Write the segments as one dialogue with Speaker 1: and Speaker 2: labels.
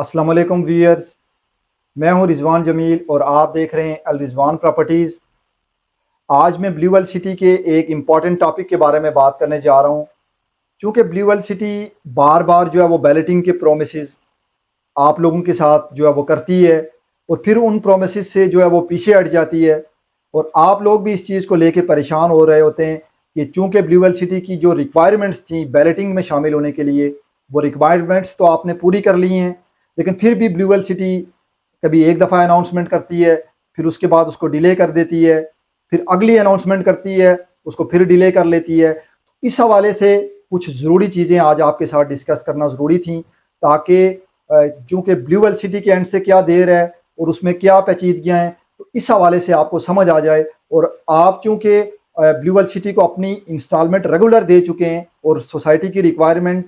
Speaker 1: अस्सलाम वालेकुम व्यूअर्स। मैं हूं रिजवान जमील और आप देख रहे हैं अल रिजवान प्रॉपर्टीज़। आज मैं ब्लू वर्ल्ड सिटी के एक इम्पॉर्टेंट टॉपिक के बारे में बात करने जा रहा हूं। क्योंकि ब्लू वर्ल्ड सिटी बार बार जो है वो बैलेटिंग के प्रोमिसेस आप लोगों के साथ जो है वो करती है और फिर उन प्रोमिसेस से जो है वो पीछे हट जाती है। और आप लोग भी इस चीज़ को लेके परेशान हो रहे होते हैं कि चूँकि ब्लू वर्ल्ड सिटी की जो रिक्वायरमेंट्स थी बैलेटिंग में शामिल होने के लिए, वो रिक्वायरमेंट्स तो आपने पूरी कर ली हैं, लेकिन फिर भी ब्लू वर्ल्ड सिटी कभी एक दफ़ा अनाउंसमेंट करती है, फिर उसके बाद उसको डिले कर देती है, फिर अगली अनाउंसमेंट करती है, उसको फिर डिले कर लेती है। इस हवाले से कुछ ज़रूरी चीज़ें आज आपके साथ डिस्कस करना ज़रूरी थी, ताकि चूँकि ब्लू वर्ल्ड सिटी के एंड से क्या देर है और उसमें क्या पेचीदगियाँ हैं, तो इस हवाले से आपको समझ आ जाए। और आप चूँकि ब्लू वर्ल्ड सिटी को अपनी इंस्टॉलमेंट रेगुलर दे चुके हैं और सोसाइटी की रिक्वायरमेंट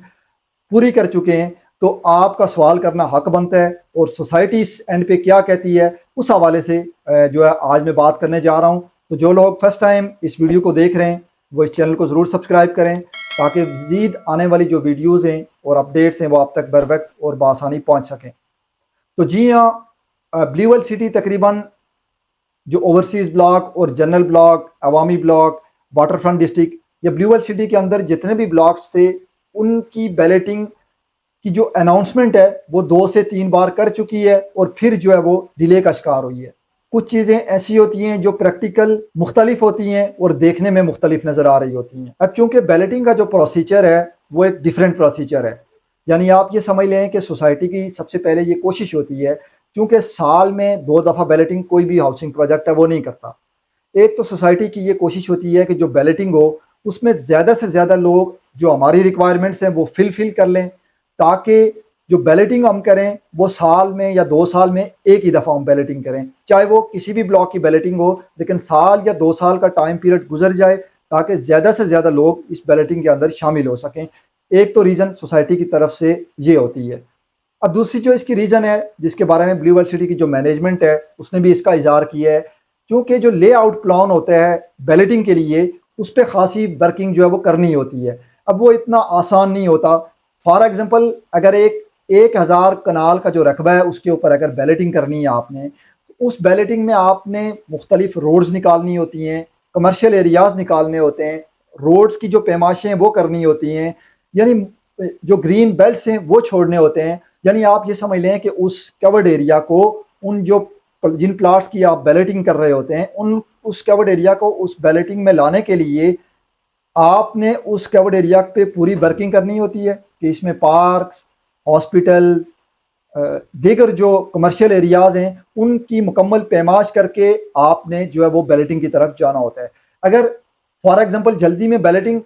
Speaker 1: पूरी कर चुके हैं, तो आपका सवाल करना हक बनता है। और सोसाइटी इस एंड पे क्या कहती है, उस हवाले से जो है आज मैं बात करने जा रहा हूँ। तो जो लोग फर्स्ट टाइम इस वीडियो को देख रहे हैं वो इस चैनल को ज़रूर सब्सक्राइब करें, ताकि मज़ीद आने वाली जो वीडियोज़ हैं और अपडेट्स हैं वो आप तक बर वक्त और बआसानी पहुँच सकें। तो जी हाँ, ब्लू वर्ल्ड सिटी तकरीबन जो ओवरसीज़ ब्लॉक और जनरल ब्लॉक, अवामी ब्लॉक, वाटर फ्रंट डिस्ट्रिक्ट या ब्लू वर्ल्ड सिटी के अंदर जितने भी ब्लॉक्स थे, उनकी बैलेटिंग की जो अनाउंसमेंट है वो 2 से 3 बार कर चुकी है और फिर जो है वो डिले का शिकार हुई है। कुछ चीज़ें ऐसी होती हैं जो प्रैक्टिकल मुख्तलिफ होती हैं और देखने में मुख्तलिफ नज़र आ रही होती हैं। अब चूँकि बैलेटिंग का जो प्रोसीजर है वो एक डिफरेंट प्रोसीजर है, यानी आप ये समझ लें कि सोसाइटी की सबसे पहले ये कोशिश होती है, चूँकि साल में 2 दफ़ा बैलेटिंग कोई भी हाउसिंग प्रोजेक्ट है वो नहीं करता। एक तो सोसाइटी की ये कोशिश होती है कि जो बैलेटिंग हो उसमें ज़्यादा से ज़्यादा लोग जो हमारी रिक्वायरमेंट्स हैं वो फिल करें, ताकि जो बैलेटिंग हम करें वो साल में या 2 साल में एक ही दफ़ा हम बैलेटिंग करें, चाहे वो किसी भी ब्लॉक की बैलेटिंग हो, लेकिन साल या 2 साल का टाइम पीरियड गुजर जाए ताकि ज़्यादा से ज़्यादा लोग इस बैलेटिंग के अंदर शामिल हो सकें। एक तो रीज़न सोसाइटी की तरफ से ये होती है। अब दूसरी जो इसकी रीज़न है, जिसके बारे में ब्लू वर्ल्ड सिटी की जो मैनेजमेंट है उसने भी इसका इज़हार किया है, क्योंकि जो लेआउट प्लान होता है बैलेटिंग के लिए उस पर खासी वर्किंग जो है वो करनी होती है। अब वो इतना आसान नहीं होता। फॉर एग्जांपल, अगर एक 1000 कनाल का जो रकबा है उसके ऊपर अगर बैलेटिंग करनी है आपने, तो उस बैलेटिंग में आपने मुख्तलिफ रोड्स निकालनी होती हैं, कमर्शियल एरियाज़ निकालने होते हैं, रोड्स की जो पैमाशें हैं वो करनी होती हैं, यानी जो ग्रीन बेल्ट्स हैं वो छोड़ने होते हैं। यानी आप ये समझ लें कि उस कवर्ड एरिया को, उन जो जिन प्लाट्स की आप बैलेटिंग कर रहे होते हैं, उन उस कवर्ड एरिया को उस बैलेटिंग में लाने के लिए आपने उस कवर्ड एरिया पे पूरी वर्किंग करनी होती है कि इसमें पार्क्स, हॉस्पिटल, दीगर जो कमर्शियल एरियाज़ हैं उनकी मुकम्मल पैमाश करके आपने जो है वो बैलेटिंग की तरफ जाना होता है। अगर फॉर एग्जांपल जल्दी में बैलेटिंग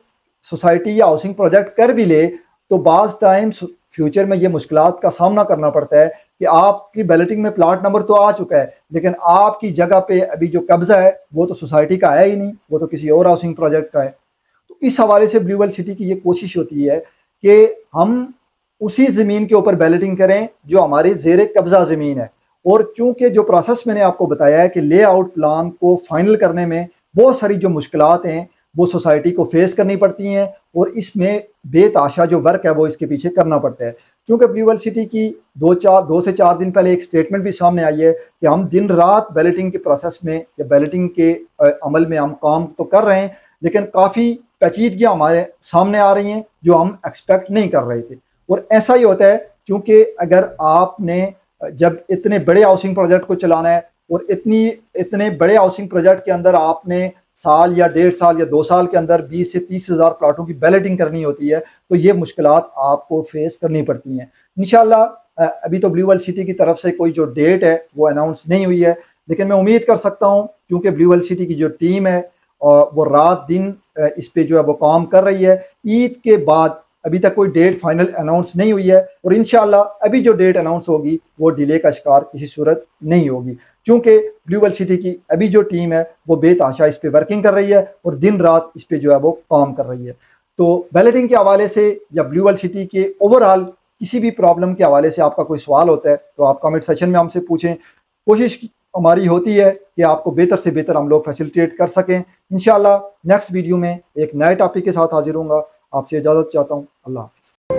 Speaker 1: सोसाइटी या हाउसिंग प्रोजेक्ट कर भी ले, तो बाज़ टाइम फ्यूचर में ये मुश्किलात का सामना करना पड़ता है कि आपकी बैलेटिंग में प्लाट नंबर तो आ चुका है, लेकिन आपकी जगह पे अभी जो कब्जा है वो तो सोसाइटी का है ही नहीं, वो तो किसी और हाउसिंग प्रोजेक्ट का है। तो इस हवाले से ब्लू वर्ल्ड सिटी की ये कोशिश होती है कि हम उसी ज़मीन के ऊपर बैलेटिंग करें जो हमारी ज़ेर कब्ज़ा ज़मीन है। और चूँकि जो प्रोसेस मैंने आपको बताया है कि लेआउट प्लान को फाइनल करने में बहुत सारी जो मुश्किलात हैं वो सोसाइटी को फेस करनी पड़ती हैं, और इसमें बेताशा जो वर्क है वो इसके पीछे करना पड़ता है। चूँकि ब्लू वर्ल्ड सिटी की 2 से 4 दिन पहले एक स्टेटमेंट भी सामने आई है कि हम दिन रात बैलेटिंग के प्रोसेस में या बैलेटिंग के अमल में हम काम तो कर रहे हैं, लेकिन काफ़ी पेचीदगियाँ हमारे सामने आ रही हैं जो हम एक्सपेक्ट नहीं कर रहे थे। और ऐसा ही होता है, क्योंकि अगर आपने जब इतने बड़े हाउसिंग प्रोजेक्ट को चलाना है और इतने बड़े हाउसिंग प्रोजेक्ट के अंदर आपने साल या 1.5 साल या 2 साल के अंदर 20 से 30 हज़ार प्लाटों की बैलेटिंग करनी होती है, तो ये मुश्किलात आपको फेस करनी पड़ती हैं। इंशाल्लाह अभी तो ब्लू वर्ल्ड सिटी की तरफ से कोई जो डेट है वो अनाउंस नहीं हुई है, लेकिन मैं उम्मीद कर सकता हूँ क्योंकि ब्लू वर्ल्ड सिटी की जो टीम है वो रात दिन इस पे जो है वो काम कर रही है। ईद के बाद अभी तक कोई डेट फाइनल अनाउंस नहीं हुई है, और इंशाल्लाह अभी जो डेट अनाउंस होगी वो डिले का शिकार किसी सूरत नहीं होगी, क्योंकि ब्लू वर्ल्ड सिटी की अभी जो टीम है वो बेताशा इस पे वर्किंग कर रही है और दिन रात इस पे जो है वो काम कर रही है। तो बैलेटिंग के हवाले से या ब्लू वर्ल्ड सिटी के ओवरऑल किसी भी प्रॉब्लम के हवाले से आपका कोई सवाल होता है तो आप कमेंट सेक्शन में हमसे पूछें। कोशिश हमारी होती है कि आपको बेहतर से बेहतर हम लोग फैसिलिटेट कर सकें। इंशाल्लाह नेक्स्ट वीडियो में एक नए टॉपिक के साथ हाजिर होऊंगा। आपसे इजाज़त चाहता हूँ। अल्लाह हाफ़िज़।